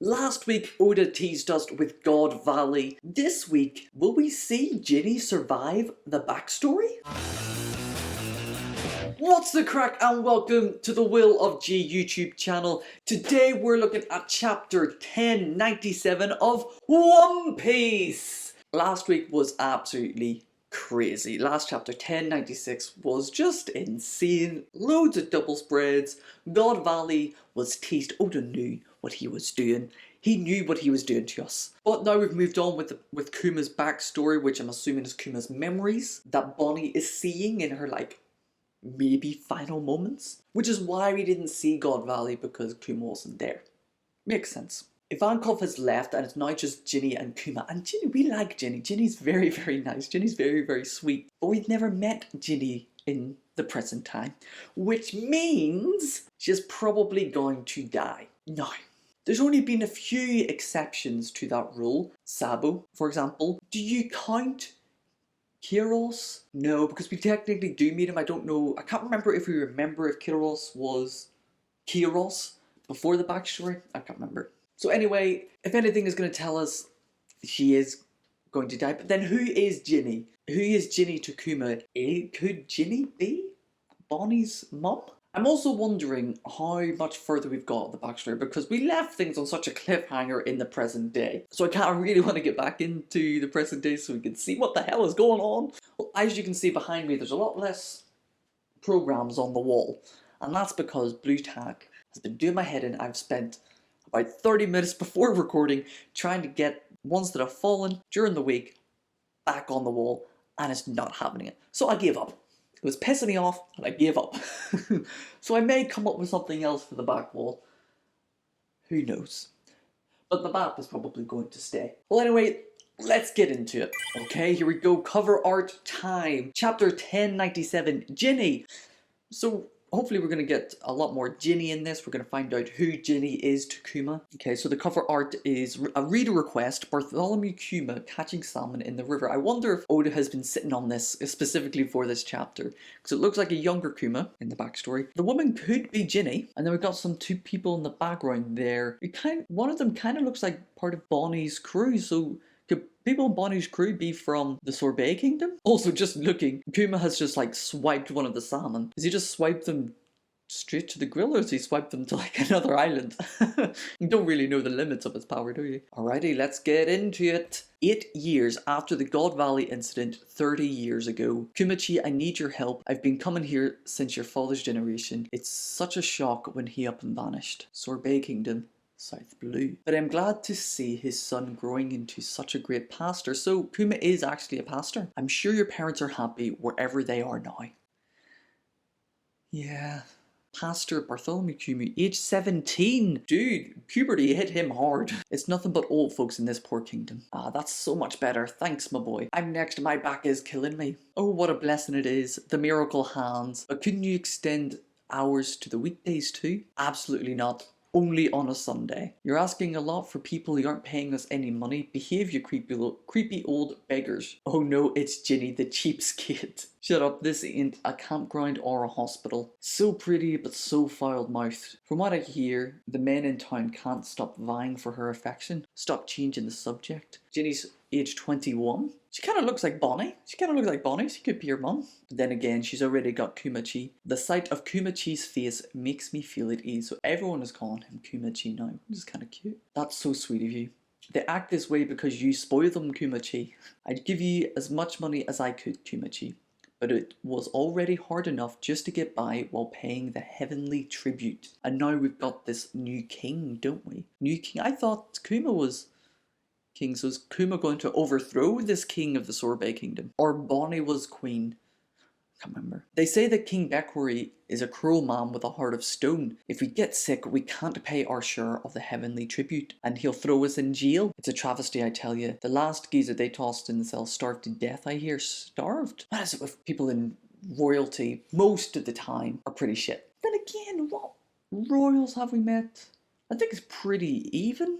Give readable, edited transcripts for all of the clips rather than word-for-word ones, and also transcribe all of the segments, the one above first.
Last week, Oda teased us with God Valley. This week, will we see Ginny survive the backstory? What's the crack and welcome to the Will of G YouTube channel. Today we're looking at chapter 1097 of One Piece. Last week was absolutely crazy. Last chapter 1096 was just insane. Loads of double spreads. God Valley was teased. Oda knew what he was doing. He knew what he was doing to us. But now we've moved on with Kuma's backstory, which I'm assuming is Kuma's memories that Bonny is seeing in her maybe final moments. Which is why we didn't see God Valley, because Kuma wasn't there. Makes sense. Ivankov has left and it's now just Ginny and Kuma. And Ginny, we like Ginny. Ginny's very, very nice. Ginny's very, very sweet. But we've never met Ginny in the present time. Which means she's probably going to die. Now, there's only been a few exceptions to that rule. Sabo, for example. Do you count Kiros? No, because we technically do meet him. I don't know. I can't remember if Kiros was Kiros before the backstory. I can't remember. So anyway, if anything is going to tell us she is going to die. But then who is Ginny? Who is Ginny to Kuma? Could Ginny be Bonny's mum? I'm also wondering how much further we've got the backstory, because we left things on such a cliffhanger in the present day. So I kind of really want to get back into the present day so we can see what the hell is going on. Well, as you can see behind me, there's a lot less programs on the wall. And that's because Blue Tack has been doing my head in. I've spent about 30 minutes before recording trying to get ones that have fallen during the week back on the wall, and it's not happening. So I gave up. It was pissing me off, and I gave up. So I may come up with something else for the back wall. Who knows? But the map is probably going to stay. Well, anyway, let's get into it. Okay, here we go. Cover art time. Chapter 1097, Ginny. So hopefully we're going to get a lot more Ginny in this. We're going to find out who Ginny is to Kuma. Okay, so the cover art is a reader request. Bartholomew Kuma catching salmon in the river. I wonder if Oda has been sitting on this specifically for this chapter, because it looks like a younger Kuma in the backstory. The woman could be Ginny, and then we've got two people in the background there. One of them kind of looks like part of Bonny's crew, so could people in Bonny's crew be from the Sorbet Kingdom? Also, just looking, Kuma has just swiped one of the salmon. Has he just swiped them straight to the grill, or has he swiped them to another island? You don't really know the limits of his power, do you? Alrighty, let's get into it. 8 years after the God Valley incident 30 years ago. Kumachi, I need your help. I've been coming here since your father's generation. It's such a shock when he up and vanished. Sorbet Kingdom. South Blue. But I'm glad to see his son growing into such a great pastor. So Kuma is actually a pastor. I'm sure your parents are happy wherever they are now. Yeah. Pastor Bartholomew Kuma, age 17. Dude, puberty hit him hard. It's nothing but old folks in this poor kingdom. Ah, that's so much better. Thanks, my boy. I'm next. My back is killing me. Oh, what a blessing it is. The miracle hands. But couldn't you extend hours to the weekdays too? Absolutely not. Only on a Sunday. You're asking a lot for people who aren't paying us any money. Behave, you creepy old beggars. Oh no, it's Ginny the cheapskate. Shut up, this ain't a campground or a hospital. So pretty, but so foul-mouthed. From what I hear, the men in town can't stop vying for her affection. Stop changing the subject. Ginny's age 21. She kind of looks like Bonny. She could be your mum. But then again, she's already got Kumachi. The sight of Kumachi's face makes me feel at ease. So everyone is calling him Kumachi now, which is kind of cute. That's so sweet of you. They act this way because you spoil them, Kumachi. I'd give you as much money as I could, Kumachi. But it was already hard enough just to get by while paying the heavenly tribute. And now we've got this new king, don't we? New king. I thought Kuma was king, so is Kuma going to overthrow this king of the Sorbet Kingdom? Or Bonny was queen? I can't remember. They say that King Bekwari is a cruel man with a heart of stone. If we get sick, we can't pay our share of the heavenly tribute, and he'll throw us in jail. It's a travesty, I tell you. The last geezer they tossed in the cell starved to death, I hear. Starved? What is it with people in royalty? Most of the time are pretty shit. Then again, what royals have we met? I think it's pretty even.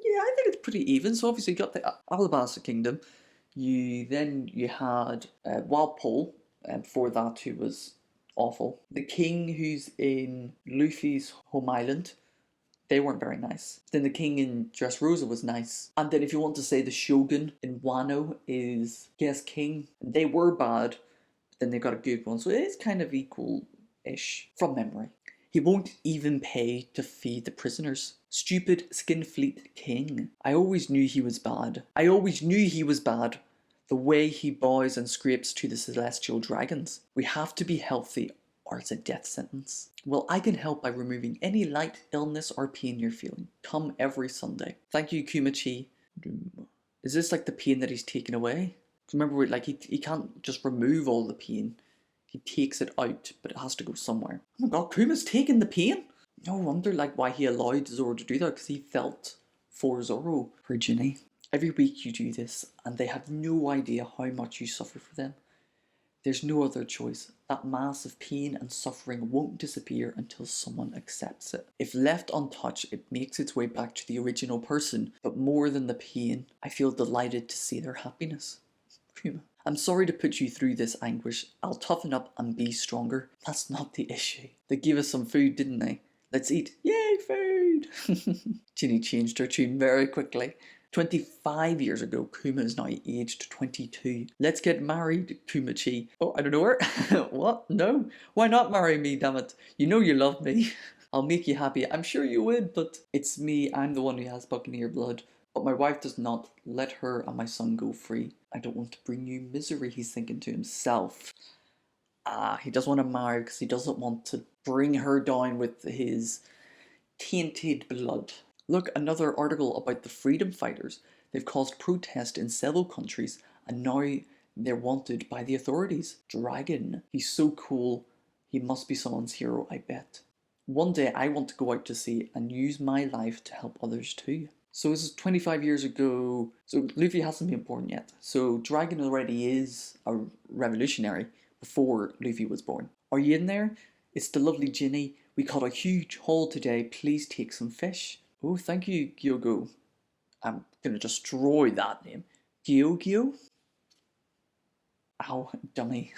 Yeah, I think it's pretty even. So obviously you got the Alabasta Kingdom. You had Walpole, and before that who was awful. The king who's in Luffy's home island. They weren't very nice. Then the king in Dressrosa was nice. And then if you want to say the shogun in Wano is, yes, king. They were bad, but then they got a good one. So it is kind of equal-ish from memory. He won't even pay to feed the prisoners. Stupid Skinfleet king. I always knew he was bad. I always knew he was bad. The way he bows and scrapes to the celestial dragons. We have to be healthy or it's a death sentence. Well, I can help by removing any light illness or pain you're feeling. Come every Sunday. Thank you, Kumachi. Is this like the pain that he's taken away? Remember, like he can't just remove all the pain. He takes it out, but it has to go somewhere. Oh my god, Kuma's taking the pain? No wonder like why he allowed Zoro to do that, because he felt for Zoro, for Ginny. Every week you do this, and they have no idea how much you suffer for them. There's no other choice. That mass of pain and suffering won't disappear until someone accepts it. If left untouched, it makes its way back to the original person. But more than the pain, I feel delighted to see their happiness. Kuma. I'm sorry to put you through this anguish. I'll toughen up and be stronger. That's not the issue. They gave us some food, didn't they? Let's eat. Yay, food! Ginny changed her tune very quickly. 25 years ago, Kuma is now aged 22. Let's get married, Kumachi. Oh, I don't know her. What? No. Why not marry me, damn it? You know you love me. I'll make you happy. I'm sure you would, but it's me. I'm the one who has Buccaneer blood. But my wife does not. Let her and my son go free. I don't want to bring you misery, he's thinking to himself. He doesn't want to marry because he doesn't want to bring her down with his tainted blood. Look, another article about the freedom fighters. They've caused protest in several countries and now they're wanted by the authorities. Dragon. He's so cool. He must be someone's hero, I bet. One day I want to go out to sea and use my life to help others too. So this is 25 years ago. So Luffy hasn't been born yet. So Dragon already is a revolutionary before Luffy was born. Are you in there? It's the lovely Ginny. We caught a huge haul today. Please take some fish. Oh, thank you, Gyogo. I'm going to destroy that name. Gyogyo? Ow, dummy.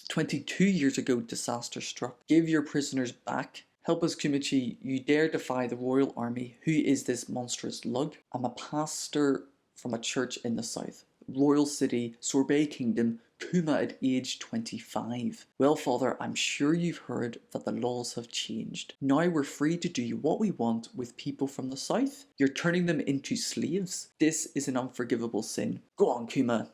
22 years ago, disaster struck. Give your prisoners back. Help us, Kumachi. You dare defy the royal army. Who is this monstrous lug? I'm a pastor from a church in the south. Royal city, Sorbet Kingdom, Kuma at age 25. Well, father, I'm sure you've heard that the laws have changed. Now we're free to do what we want with people from the south. You're turning them into slaves. This is an unforgivable sin. Go on, Kuma.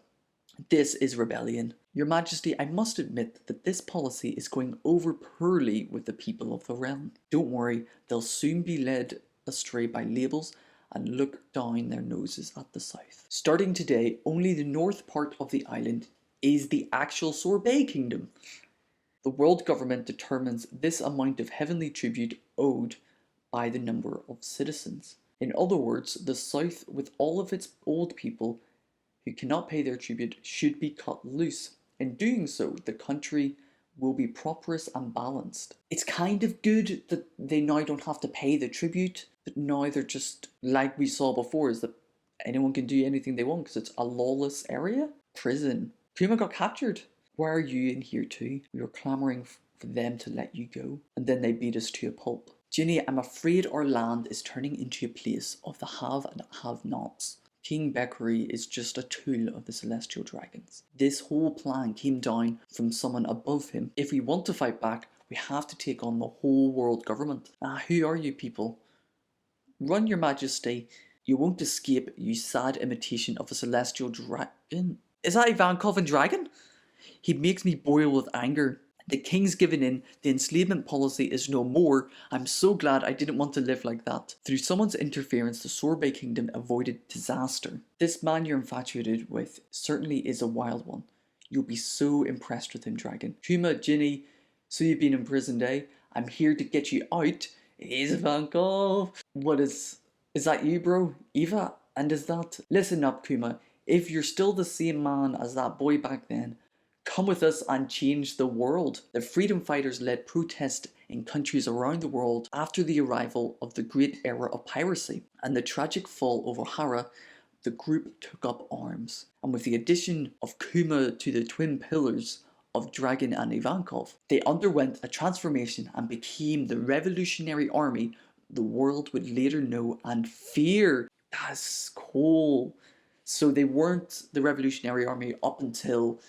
This is rebellion. Your Majesty, I must admit that this policy is going over poorly with the people of the realm. Don't worry, they'll soon be led astray by labels and look down their noses at the south. Starting today, only the north part of the island is the actual Sorbet Kingdom. The world government determines this amount of heavenly tribute owed by the number of citizens. In other words, the south, with all of its old people who cannot pay their tribute, should be cut loose. In doing so, the country will be prosperous and balanced. It's kind of good that they now don't have to pay the tribute, but now they're just, like we saw before, is that anyone can do anything they want because it's a lawless area. Prison. Kuma got captured. Why are you in here too? We were clamouring for them to let you go, and then they beat us to a pulp. Ginny, I'm afraid our land is turning into a place of the have and have-nots. King Bekari is just a tool of the celestial dragons. This whole plan came down from someone above him. If we want to fight back, we have to take on the whole world government. Who are you people? Run, your majesty. You won't escape, you sad imitation of a celestial dragon. Is that Ivankov and Dragon? He makes me boil with anger. The king's given in, the enslavement policy is no more. I'm so glad I didn't want to live like that. Through someone's interference, the Sorbet Kingdom avoided disaster. This man you're infatuated with certainly is a wild one. You'll be so impressed with him, Dragon. Kuma, Ginny, so you've been imprisoned, eh? I'm here to get you out. He's Ivankov. What is that you, bro? Eva? And is that... Listen up, Kuma. If you're still the same man as that boy back then, come with us and change the world. The freedom fighters led protests in countries around the world after the arrival of the great era of piracy and the tragic fall of O'Hara. The group took up arms, and with the addition of Kuma to the twin pillars of Dragon and Ivankov, they underwent a transformation and became the revolutionary army the world would later know and fear. That's cool. So they weren't the Revolutionary Army up until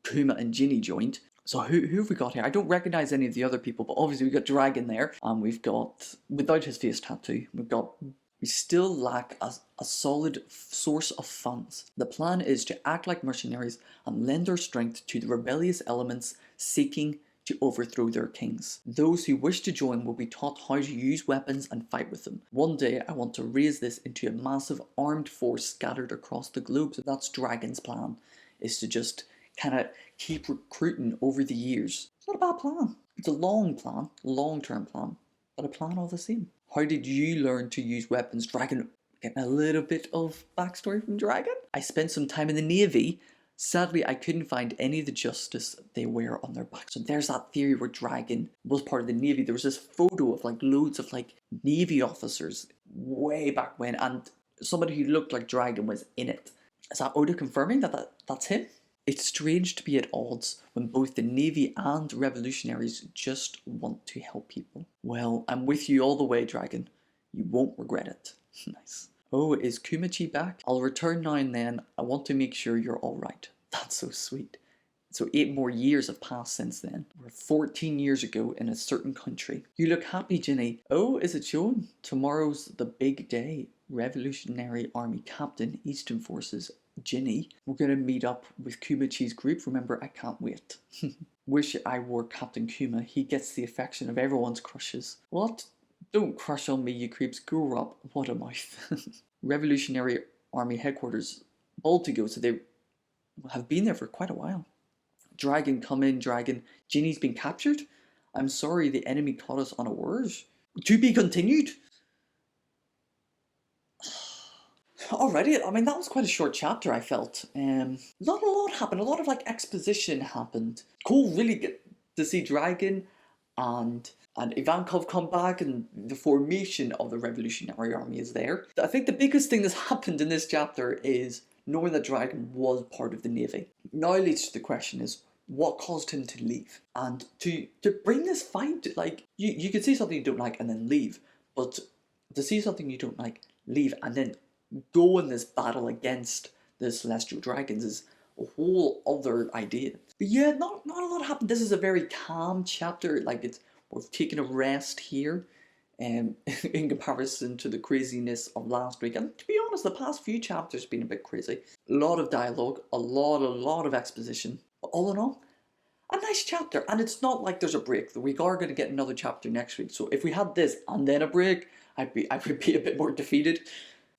Kuma and Ginny joined. So who have we got here? I don't recognize any of the other people, but obviously we've got Dragon there, and we've got, without his face tattoo, we still lack a solid source of funds. The plan is to act like mercenaries and lend our strength to the rebellious elements seeking to overthrow their kings. Those who wish to join will be taught how to use weapons and fight with them. One day I want to raise this into a massive armed force scattered across the globe. So that's Dragon's plan, is to just kind of keep recruiting over the years. It's not a bad plan. It's a long plan, long-term plan, but a plan all the same. How did you learn to use weapons? Dragon, getting a little bit of backstory from Dragon. I spent some time in the Navy. Sadly, I couldn't find any of the justice they wear on their backs. So there's that theory where Dragon was part of the Navy. There was this photo of like loads of like Navy officers way back when, and somebody who looked like Dragon was in it. Is that Oda confirming that's him? It's strange to be at odds when both the Navy and revolutionaries just want to help people. Well, I'm with you all the way, Dragon. You won't regret it. Nice. Oh, is Kumachi back? I'll return now and then. I want to make sure you're alright. That's so sweet. So 8 more years have passed since then. We're 14 years ago in a certain country. You look happy, Ginny. Oh, is it showing? Tomorrow's the big day. Revolutionary Army Captain, Eastern Forces, Ginny. We're going to meet up with Kumachi's group. Remember, I can't wait. Wish I were Captain Kuma. He gets the affection of everyone's crushes. What? Don't crush on me, you creeps. Grow up. What a mouth. Revolutionary Army headquarters, Baltigo, so they have been there for quite a while. Dragon, come in, Dragon. Ginny's been captured? I'm sorry, the enemy caught us unawares. To be continued? Alrighty, I mean, that was quite a short chapter, I felt. Not a lot happened. A lot of, like, exposition happened. Cool, really good to see Dragon and Ivankov come back, and the formation of the Revolutionary Army is there. I think the biggest thing that's happened in this chapter is knowing that Dragon was part of the Navy. Now leads to the question is, what caused him to leave? And to bring this fight, like, you could see something you don't like and then leave, but to see something you don't like, leave, and then go in this battle against the Celestial Dragons is a whole other idea. But yeah, not a lot happened. This is a very calm chapter. Like, we're taking a rest here, in comparison to the craziness of last week. And to be honest, the past few chapters have been a bit crazy. A lot of dialogue, a lot of exposition. But all in all, a nice chapter. And it's not like there's a break. We are going to get another chapter next week. So if we had this and then a break, I would be a bit more defeated.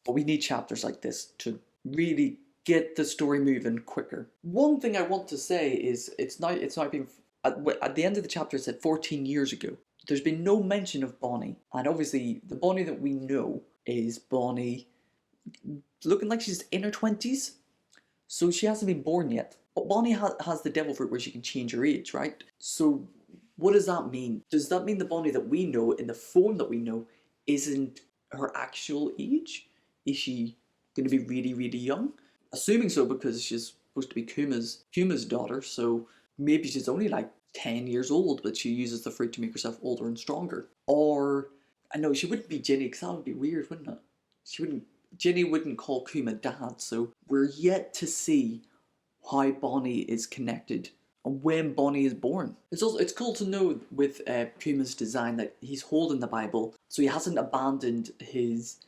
But we need chapters like this to really get the story moving quicker. One thing I want to say is it's not been at the end of the chapter. It said 14 years ago. There's been no mention of Bonny, and obviously the Bonny that we know is Bonny looking like she's in her 20s, so she hasn't been born yet. But Bonny has the devil fruit where she can change her age, right? So what does that mean? Does that mean the Bonny that we know in the form that we know isn't her actual age? Is she going to be really, really young? Assuming so, because she's supposed to be Kuma's daughter, so maybe she's only like 10 years old, but she uses the fruit to make herself older and stronger. Or, I know she wouldn't be Ginny, because that would be weird, wouldn't it? Ginny wouldn't call Kuma dad, so we're yet to see how Bonny is connected and when Bonny is born. It's cool to know with Kuma's design that he's holding the Bible, so he hasn't abandoned his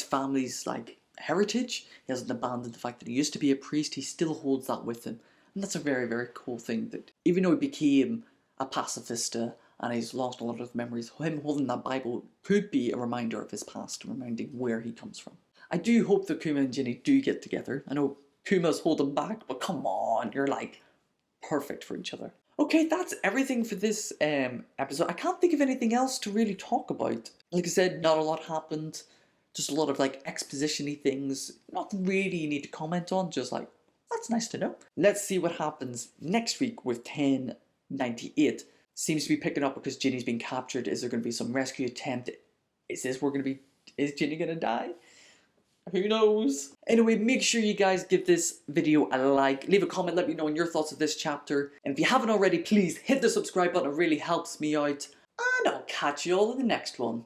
family's like heritage. He hasn't abandoned the fact that he used to be a priest. He still holds that with him. And that's a very, very cool thing, that even though he became a pacifista and he's lost a lot of memories, him holding that Bible could be a reminder of his past, reminding where he comes from. I do hope that Kuma and Ginny do get together. I know Kuma's holding back, but come on, you're like perfect for each other. Okay, that's everything for this episode. I can't think of anything else to really talk about. Like I said, not a lot happened. Just a lot of like exposition-y things. Nothing really you need to comment on, just like, that's nice to know. Let's see what happens next week with 1098. Seems to be picking up because Ginny's been captured. Is there going to be some rescue attempt? Is Ginny going to die? Who knows? Anyway, make sure you guys give this video a like. Leave a comment, let me know your thoughts of this chapter. And if you haven't already, please hit the subscribe button. It really helps me out. And I'll catch you all in the next one.